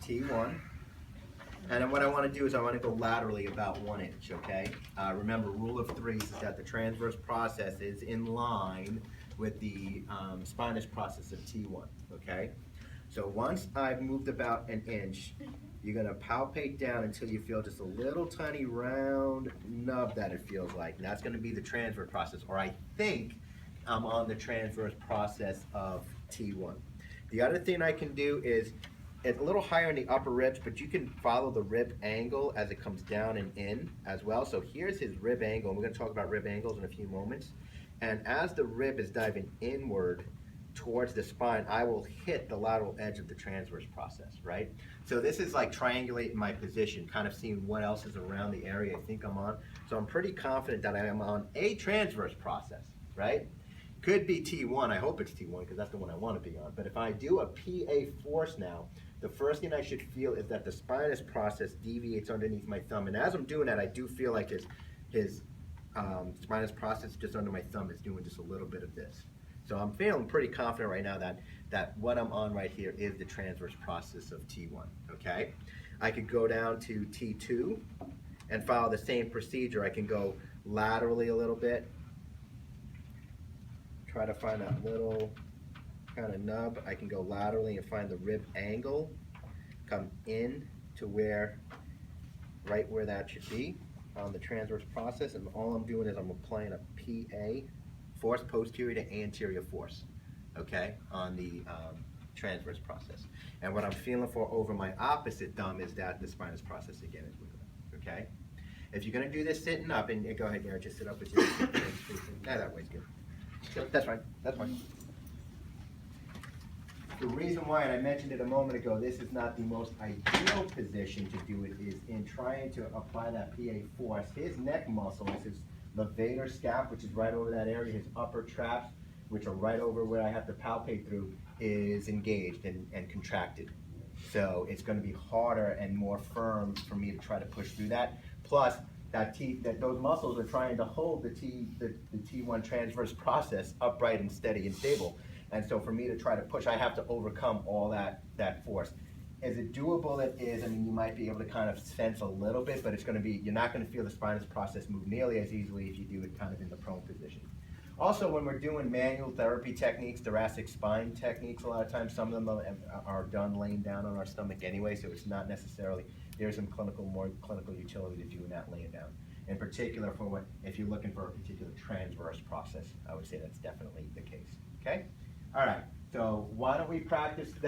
T1. And then what I want to do is I want to go laterally about 1 inch, okay? Remember, rule of threes is that the transverse process is in line with the spinous process of T1, okay? So once I've moved about 1 inch, you're going to palpate down until you feel just a little tiny round nub that it feels like. And that's going to be the transverse process, or I think I'm on the transverse process of T1. The other thing I can do is, it's a little higher in the upper ribs, but you can follow the rib angle as it comes down and in as well. So here's his rib angle, and we're going to talk about rib angles in a few moments. And as the rib is diving inward towards the spine, I will hit the lateral edge of the transverse process, right? So this is like triangulating my position, kind of seeing what else is around the area I think I'm on. So I'm pretty confident that I am on a transverse process, right? Could be T1, I hope it's T1 because that's the one I want to be on. But if I do a PA force now, the first thing I should feel is that the spinous process deviates underneath my thumb. And as I'm doing that, I do feel like his spinous process just under my thumb is doing just a little bit of this. So I'm feeling pretty confident right now that what I'm on right here is the transverse process of T1, okay? I could go down to T2 and follow the same procedure. I can go laterally a little bit, try to find that little kind of nub. I can go laterally and find the rib angle, come in to right where that should be on the transverse process, and all I'm doing is I'm applying a PA, force posterior to anterior force, okay, on the transverse process. And what I'm feeling for over my opposite thumb is that the spinous process again is moving, okay? If you're gonna do this sitting up, and go ahead, Gary, just sit up with your that way's good. So that's fine, that's fine. The reason why, and I mentioned it a moment ago, this is not the most ideal position to do it, is in trying to apply that PA force. His neck muscles, his levator scap, which is right over that area, his upper traps, which are right over where I have to palpate through, is engaged and contracted. So it's going to be harder and more firm for me to try to push through that. Plus, those muscles are trying to hold the T1 transverse process upright and steady and stable. And so for me to try to push, I have to overcome all that force. Is it doable? It is. I mean, you might be able to kind of sense a little bit, but you're not going to feel the spinous process move nearly as easily if you do it kind of in the prone position. Also, when we're doing manual therapy techniques, thoracic spine techniques, a lot of times some of them are done laying down on our stomach anyway, so it's not necessarily, there's some more clinical utility to doing that laying down. In particular, if you're looking for a particular transverse process, I would say that's definitely the case, okay? All right, so why don't we practice that?